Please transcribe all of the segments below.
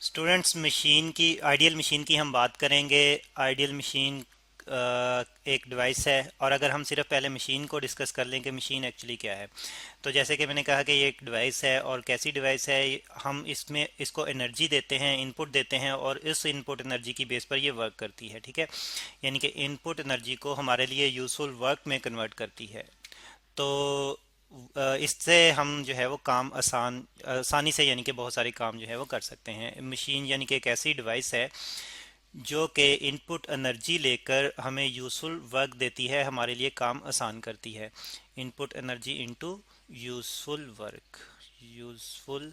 Students, machine की ideal machine की हम बात करेंगे। आइडियल मशीन एक डिवाइस है, और अगर हम सिर्फ पहले मशीन को डिस्कस कर लें कि मशीन एक्चुअली क्या है, तो जैसे कि मैंने कहा कि ये एक डिवाइस है। और कैसी डिवाइस है? हम इसमें इसको एनर्जी देते हैं, इनपुट देते हैं, और इस इनपुट एनर्जी की बेस पर ये वर्क करती है। ठीक है, यानी कि इनपुट एनर्जी को हमारे लिए यूजफुल वर्क में कन्वर्ट करती है। तो इससे हम जो है वो काम आसानी से, यानी कि बहुत सारे काम जो है वो कर सकते हैं। मशीन यानी कि एक ऐसी डिवाइस है जो कि इनपुट एनर्जी लेकर हमें यूज़फुल वर्क देती है, हमारे लिए काम आसान करती है। Input energy into useful work, useful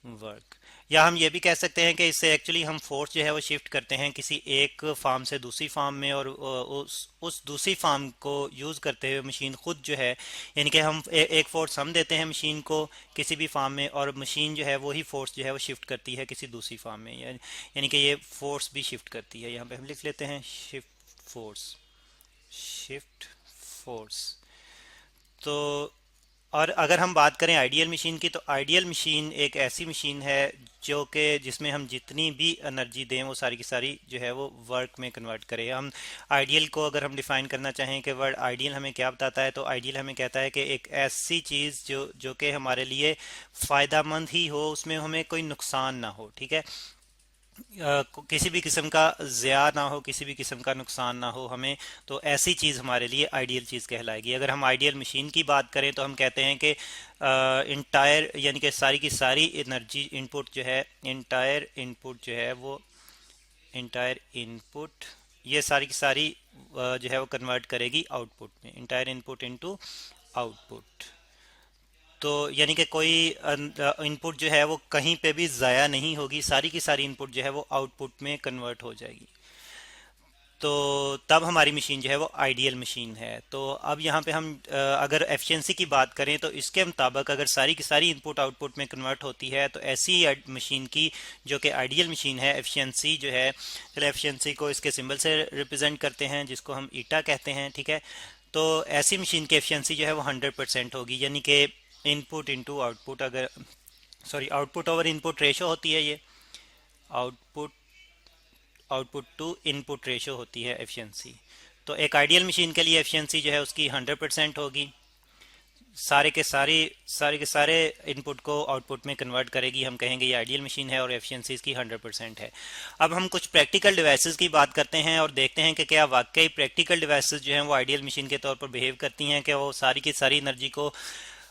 work. या हम ये भी कह सकते हैं कि इससे एक्चुअली हम फोर्स जो है वो शिफ्ट करते हैं किसी एक फार्म से दूसरी फार्म में, और उस दूसरी फार्म को यूज़ करते हुए मशीन खुद जो है, यानी कि हम एक फोर्स हम देते हैं मशीन को किसी भी फार्म में, और मशीन जो है वही फोर्स जो है वो शिफ्ट करती है किसी दूसरी फार्म में। यानी कि ये फोर्स भी शिफ्ट करती है। यहाँ पे हम लिख लेते हैं शिफ्ट फोर्स, शिफ्ट फोर्स। तो और अगर हम बात करें आइडियल मशीन की, तो आइडियल मशीन एक ऐसी मशीन है जो कि जिसमें हम जितनी भी एनर्जी दें वो सारी की सारी जो है वो वर्क में कन्वर्ट करे। हम आइडियल को अगर हम डिफाइन करना चाहें कि वर्ड आइडियल हमें क्या बताता है, तो आइडियल हमें कहता है कि एक ऐसी चीज़ जो जो कि हमारे लिए फ़ायदेमंद ही हो, उसमें हमें कोई नुकसान ना हो। ठीक है, किसी भी किस्म का ज़्या ना हो, किसी भी किस्म का नुकसान ना हो हमें, तो ऐसी चीज़ हमारे लिए आइडियल चीज़ कहलाएगी। अगर हम आइडियल मशीन की बात करें तो हम कहते हैं कि इंटायर, यानी कि सारी की सारी एनर्जी इनपुट जो है, इंटायर इनपुट जो है वो, इंटायर इनपुट, ये सारी की सारी जो है वो कन्वर्ट करेगी आउटपुट में। Entire input into output. तो यानी कि कोई इनपुट जो है वो कहीं पे भी ज़ाया नहीं होगी, सारी की सारी इनपुट जो है वो आउटपुट में कन्वर्ट हो जाएगी। तो तब हमारी मशीन जो है वो आइडियल मशीन है। तो अब यहाँ पे हम अगर एफिशिएंसी की बात करें, तो इसके मुताबिक अगर सारी की सारी इनपुट आउटपुट में कन्वर्ट होती है, तो ऐसी मशीन की जो कि आइडियल मशीन है, एफिशिएंसी जो है, चलो एफिशिएंसी को इसके सिंबल से रिप्रेजेंट करते हैं जिसको हम ईटा कहते हैं। ठीक है, तो ऐसी मशीन की एफिशिएंसी जो है वो 100% होगी, यानी कि इनपुट इनटू आउटपुट, अगर sorry output over input ratio होती है ये, output output to input ratio होती है एफिशिएंसी। तो एक आइडियल मशीन के लिए एफिशिएंसी जो है उसकी 100% होगी, सारे के सारे इनपुट को आउटपुट में कन्वर्ट करेगी, हम कहेंगे ये आइडियल मशीन है, और एफिशिएंसी इसकी 100% है। अब हम कुछ प्रैक्टिकल डिवाइसेस की बात करते हैं और देखते हैं कि क्या वाकई प्रैक्टिकल डिवाइसेस जो हैं वो आइडियल मशीन के तौर पर बिहेव करती हैं, कि वो सारी की सारी एनर्जी को,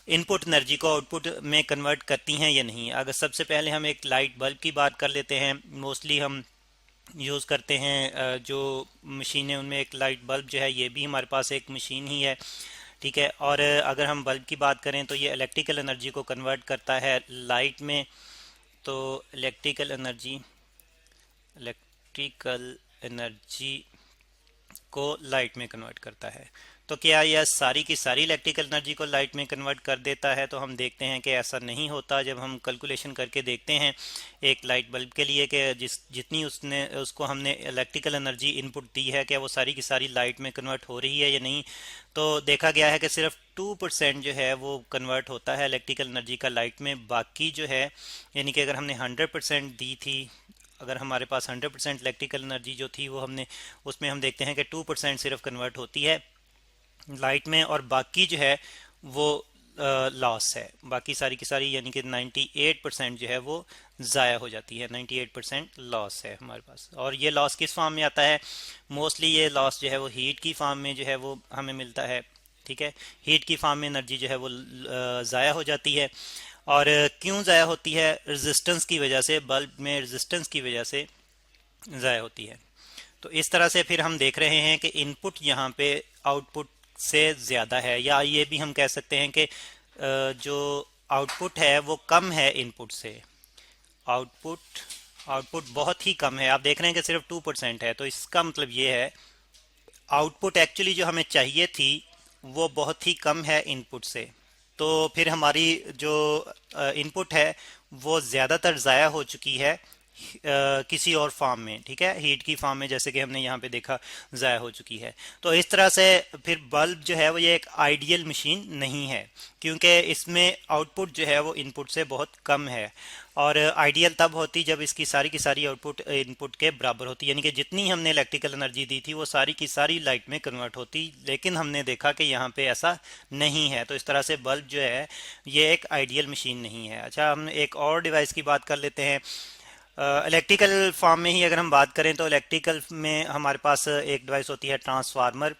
इनपुट एनर्जी को आउटपुट में कन्वर्ट करती हैं या नहीं। अगर सबसे पहले हम एक लाइट बल्ब की बात कर लेते हैं। मोस्टली हम यूज़ करते हैं जो मशीनें, उनमें एक लाइट बल्ब जो है, ये भी हमारे पास एक मशीन ही है। ठीक है, और अगर हम बल्ब की बात करें तो ये इलेक्ट्रिकल एनर्जी को कन्वर्ट करता है लाइट में। तो इलेक्ट्रिकल एनर्जी को लाइट में कन्वर्ट करता है। तो क्या यह सारी की सारी इलेक्ट्रिकल एनर्जी को लाइट में कन्वर्ट कर देता है? तो हम देखते हैं कि ऐसा नहीं होता। जब हम कैलकुलेशन करके देखते हैं एक लाइट बल्ब के लिए कि जितनी उसको हमने इलेक्ट्रिकल एनर्जी इनपुट दी है, क्या वो सारी की सारी लाइट में कन्वर्ट हो रही है या नहीं, तो देखा गया है कि सिर्फ 2% जो है वो कन्वर्ट होता है इलेक्ट्रिकल एनर्जी का लाइट में। बाकी जो है, यानी कि अगर हमने 100% दी थी, अगर हमारे पास 100% इलेक्ट्रिकल एनर्जी जो थी वो हमने, उसमें हम देखते हैं कि 2% सिर्फ कन्वर्ट होती है लाइट में, और बाकी जो है वो लॉस है। बाकी सारी की सारी, यानी कि 98% जो है वो ज़ाया हो जाती है। 98% लॉस है हमारे पास। और ये लॉस किस फॉर्म में आता है? मोस्टली ये लॉस जो है वो हीट की फॉर्म में जो है वो हमें मिलता है। ठीक है, हीट की फॉर्म में एनर्जी जो है वो ज़ाया हो जाती है। और क्यों ज़ाया होती है? रेजिस्टेंस की वजह से, बल्ब में रेजिस्टेंस की वजह से ज़ाया होती है। तो इस तरह से फिर हम देख रहे हैं कि इनपुट यहाँ पे आउटपुट से ज़्यादा है, या ये भी हम कह सकते हैं कि जो आउटपुट है वो कम है इनपुट से। आउटपुट आउटपुट बहुत ही कम है। आप देख रहे हैं कि सिर्फ 2% है, तो इसका मतलब ये है आउटपुट एक्चुअली जो हमें चाहिए थी वो बहुत ही कम है इनपुट से। तो फिर हमारी जो इनपुट है वो ज़्यादातर ज़ाया हो चुकी है किसी और फार्म में, ठीक है, हीट की फार्म में, जैसे कि हमने यहाँ पे देखा ज़ाया हो चुकी है। तो इस तरह से फिर बल्ब जो है वो ये एक आइडियल मशीन नहीं है, क्योंकि इसमें आउटपुट जो है वो इनपुट से बहुत कम है। और आइडियल तब होती जब इसकी सारी की सारी आउटपुट इनपुट के बराबर होती, यानी कि जितनी हमने इलेक्ट्रिकल एनर्जी दी थी वो सारी की सारी लाइट में कन्वर्ट होती। लेकिन हमने देखा कि यहाँ पे ऐसा नहीं है, तो इस तरह से बल्ब जो है ये एक आइडियल मशीन नहीं है। अच्छा, हम एक और डिवाइस की बात कर लेते हैं। इलेक्ट्रिकल फॉर्म में ही अगर हम बात करें तो इलेक्ट्रिकल में हमारे पास एक डिवाइस होती है ट्रांसफार्मर।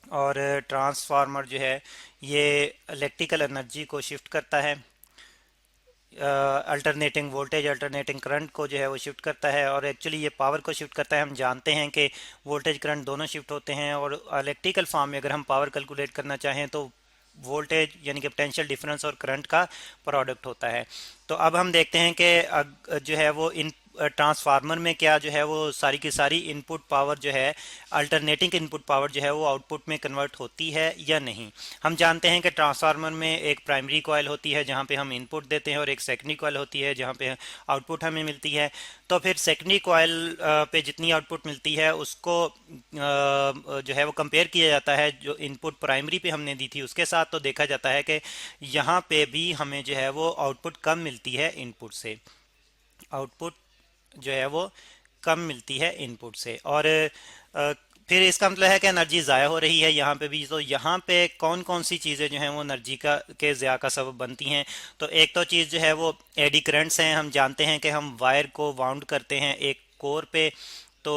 और ट्रांसफार्मर जो है ये इलेक्ट्रिकल एनर्जी को शिफ्ट करता है, अल्टरनेटिंग वोल्टेज अल्टरनेटिंग करंट को जो है वो शिफ्ट करता है, और एक्चुअली ये पावर को शिफ्ट करता है। हम जानते हैं कि वोल्टेज करंट दोनों शिफ्ट होते हैं, और इलेक्ट्रिकल फॉर्म में अगर हम पावर कैलकुलेट करना चाहें तो वोल्टेज यानी कि पोटेंशियल डिफरेंस और करंट का प्रोडक्ट होता है। तो अब हम देखते हैं कि जो है वो इन ट्रांसफार्मर में क्या जो है वो सारी की सारी इनपुट पावर जो है, अल्टरनेटिंग इनपुट पावर जो है वो आउटपुट में कन्वर्ट होती है या नहीं। हम जानते हैं कि ट्रांसफार्मर में एक प्राइमरी कॉइल होती है जहां पे हम इनपुट देते हैं, और एक सेकेंडरी कॉइल होती है जहां पे आउटपुट हमें मिलती है। तो फिर सेकेंडरी कॉइल पे जितनी आउटपुट मिलती है उसको जो है वो कंपेयर किया जाता है जो इनपुट प्राइमरी पे हमने दी थी उसके साथ। तो देखा जाता है कि यहाँ पे भी हमें जो है वो आउटपुट कम मिलती है इनपुट से, आउटपुट जो है वो कम मिलती है इनपुट से। और फिर इसका मतलब है कि एनर्जी ज़ाया हो रही है यहाँ पे भी। तो यहाँ पे कौन कौन सी चीज़ें जो हैं वो एनर्जी का के ज़्यादा का सबब बनती हैं। तो एक तो चीज़ जो है वो एडी करंट्स हैं। हम जानते हैं कि हम वायर को वाउंड करते हैं एक कोर पे, तो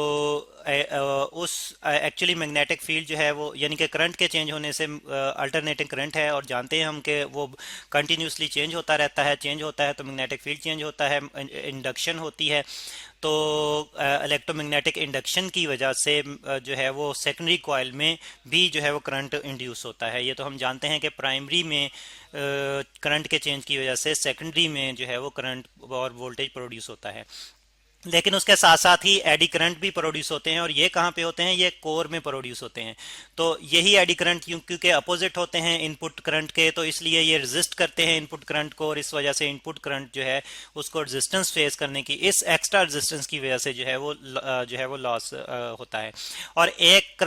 उस एक्चुअली मैग्नेटिक फील्ड जो है वो यानी कि करंट के चेंज होने से अल्टरनेटिंग करंट है, और जानते हैं हम कि वो कंटिन्यूसली चेंज होता रहता है, चेंज होता है तो मैग्नेटिक फील्ड चेंज होता है, इंडक्शन होती है। तो इलेक्ट्रोमैग्नेटिक इंडक्शन की वजह से जो है वो सेकेंडरी कॉइल में भी जो है वो करंट इंड्यूस होता है। ये तो हम जानते हैं कि प्राइमरी में करंट के चेंज की वजह से सेकेंडरी में जो है वो करंट और वोल्टेज प्रोड्यूस होता है। लेकिन उसके साथ साथ ही एडी करंट भी प्रोड्यूस होते हैं, और ये कहाँ पे होते हैं, ये कोर में प्रोड्यूस होते हैं। तो यही एडी करंट क्योंकि अपोजिट होते हैं इनपुट करंट के, तो इसलिए ये रेजिस्ट करते हैं इनपुट करंट को, और इस वजह से इनपुट करंट जो है उसको रेजिस्टेंस फेस करने की, इस एक्स्ट्रा रेजिस्टेंस की वजह से जो है वो लॉस होता है। और एक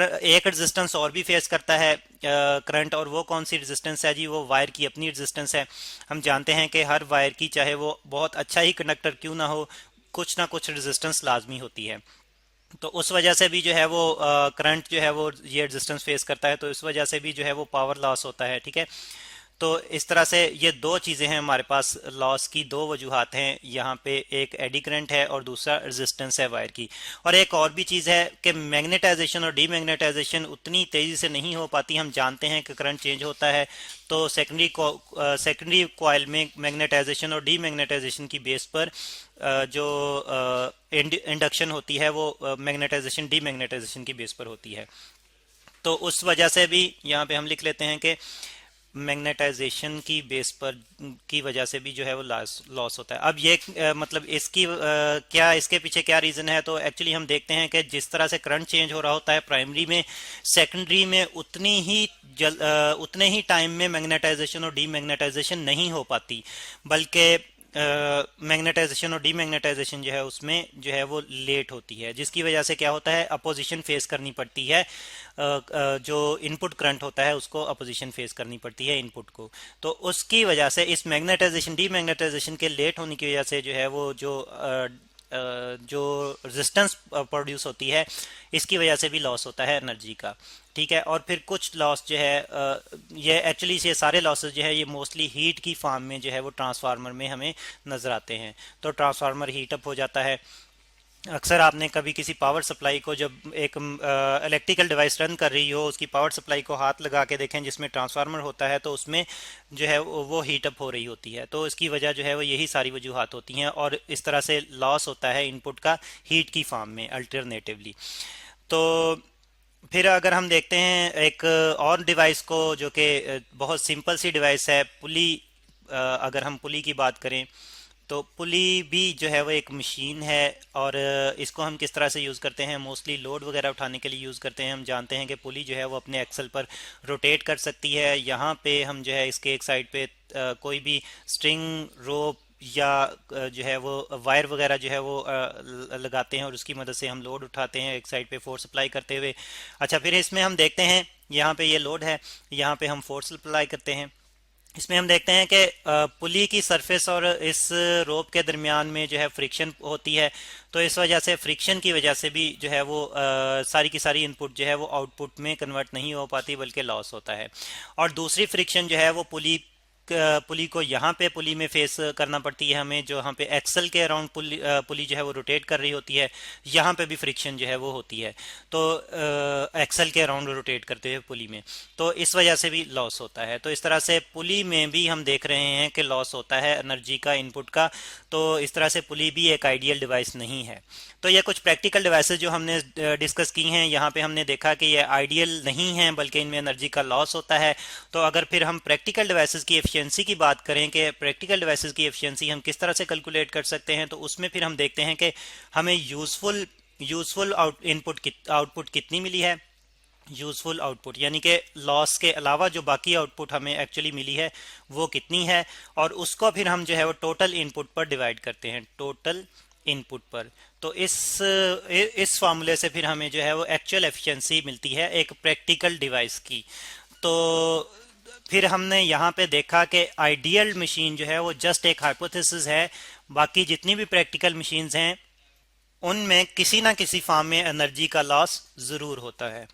रेजिस्टेंस और भी फेस करता है करंट, और वो कौन सी रेजिस्टेंस है जी, वो वायर की अपनी रेजिस्टेंस है। हम जानते हैं कि हर वायर की, चाहे वो बहुत अच्छा ही कंडक्टर क्यों ना हो, कुछ ना कुछ रेजिस्टेंस लाजमी होती है। तो उस वजह से भी जो है वो करंट जो है वो ये रेजिस्टेंस फेस करता है, तो इस वजह से भी जो है वो पावर लॉस होता है, ठीक है। तो इस तरह से ये दो चीज़ें हैं हमारे पास, लॉस की दो वजूहात हैं यहाँ पे, एक एडी करंट है और दूसरा रेजिस्टेंस है वायर की। और एक और भी चीज़ है कि मैग्नेटाइजेशन और डीमैग्नेटाइजेशन उतनी तेज़ी से नहीं हो पाती। हम जानते हैं कि करंट चेंज होता है तो सेकेंडरी कॉइल में मैग्नेटाइजेशन और डीमैग्नेटाइजेशन की बेस पर जो इंडक्शन होती है वो मैग्नेटाइजेशन डीमैग्नेटाइजेशन की बेस पर होती है। तो उस वजह से भी यहाँ पे हम लिख लेते हैं कि मैग्नेटाइजेशन की बेस पर की वजह से भी जो है वो लॉस होता है। अब ये मतलब इसकी क्या इसके पीछे क्या रीज़न है, तो एक्चुअली हम देखते हैं कि जिस तरह से करंट चेंज हो रहा होता है प्राइमरी में, सेकेंडरी में उतने ही टाइम में मैग्नेटाइजेशन और डीमैग्नेटाइजेशन नहीं हो पाती, बल्कि मैग्नेटाइजेशन और डीमैग्नेटाइजेशन जो है उसमें जो है वो लेट होती है, जिसकी वजह से क्या होता है, अपोजिशन फेस करनी पड़ती है। जो इनपुट करंट होता है उसको अपोजिशन फेस करनी पड़ती है इनपुट को। तो उसकी वजह से इस मैग्नेटाइजेशन डीमैग्नेटाइजेशन के लेट होने की वजह से जो है वो जो रेजिस्टेंस प्रोड्यूस होती है इसकी वजह से भी लॉस होता है एनर्जी का, ठीक है। और फिर कुछ लॉस जो है ये एक्चुअली ये सारे लॉसेस जो है ये मोस्टली हीट की फॉर्म में जो है वो ट्रांसफार्मर में हमें नज़र आते हैं। तो ट्रांसफार्मर हीट अप हो जाता है। अक्सर आपने कभी किसी पावर सप्लाई को, जब एक इलेक्ट्रिकल डिवाइस रन कर रही हो, उसकी पावर सप्लाई को हाथ लगा के देखें जिसमें ट्रांसफार्मर होता है, तो उसमें जो है वो हीट अप हो रही होती है। तो इसकी वजह जो है वो यही सारी वजूहात होती हैं, और इस तरह से लॉस होता है इनपुट का हीट की फॉर्म में अल्टरनेटिवली। तो फिर अगर हम देखते हैं एक और डिवाइस को जो कि बहुत सिंपल सी डिवाइस है, पुली। अगर हम पुली की बात करें तो पुली भी जो है वो एक मशीन है, और इसको हम किस तरह से यूज़ करते हैं, मोस्टली लोड वगैरह उठाने के लिए यूज़ करते हैं। हम जानते हैं कि पुली जो है वो अपने एक्सल पर रोटेट कर सकती है। यहाँ पे हम जो है इसके एक साइड पे कोई भी स्ट्रिंग, रोप या जो है वो वायर वगैरह जो है वो लगाते हैं और उसकी मदद से हम लोड उठाते हैं एक साइड पे फोर्स अप्लाई करते हुए। अच्छा, फिर इसमें हम देखते हैं यहाँ पे ये लोड है, यहाँ पे हम फोर्स अप्लाई करते हैं। इसमें हम देखते हैं कि पुली की सरफेस और इस रोप के दरमियान में जो है फ्रिक्शन होती है। तो इस वजह से फ्रिक्शन की वजह से भी जो है वो सारी की सारी इनपुट जो है वो आउटपुट में कन्वर्ट नहीं हो पाती बल्कि लॉस होता है। और दूसरी फ्रिक्शन जो है वो पुली को यहाँ पे पुली में फेस करना पड़ती है हमें, जो यहाँ पे एक्सल के अराउंड पुली जो है वो रोटेट कर रही होती है। यहाँ पे भी फ्रिक्शन जो है वो होती है, तो एक्सल के अराउंड रोटेट करते हुए पुली में, तो इस वजह से भी लॉस होता है। तो इस तरह से पुली में भी हम देख रहे हैं कि लॉस होता है एनर्जी का, इनपुट का। तो इस तरह से पुली भी एक आइडियल डिवाइस नहीं है। तो ये कुछ प्रैक्टिकल डिवाइसेस जो हमने डिस्कस की हैं, यहाँ पे हमने देखा कि ये आइडियल नहीं है बल्कि इनमें एनर्जी का लॉस होता है। तो अगर फिर हम प्रैक्टिकल डिवाइसेस की एफिशिएंसी की बात करें कि प्रैक्टिकल डिवाइसेस की एफिशिएंसी हम किस तरह से कैलकुलेट कर सकते हैं, तो उसमें फिर हम देखते हैं कि हमें यूजफुल आउटपुट कितनी मिली है। यूजफुल आउटपुट यानी कि लॉस के अलावा जो बाकी आउटपुट हमें एक्चुअली मिली है वो कितनी है, और उसको फिर हम जो है वो टोटल इनपुट पर डिवाइड करते हैं, टोटल इनपुट पर। तो इस फार्मूले से फिर हमें जो है वो एक्चुअल एफिशिएंसी मिलती है एक प्रैक्टिकल डिवाइस की। तो फिर हमने यहाँ पे देखा कि आइडियल मशीन जो है वो जस्ट एक हाइपोथेसिस है। बाकी जितनी भी प्रैक्टिकल मशीन्स हैं उनमें किसी ना किसी फॉर्म में एनर्जी का लॉस ज़रूर होता है।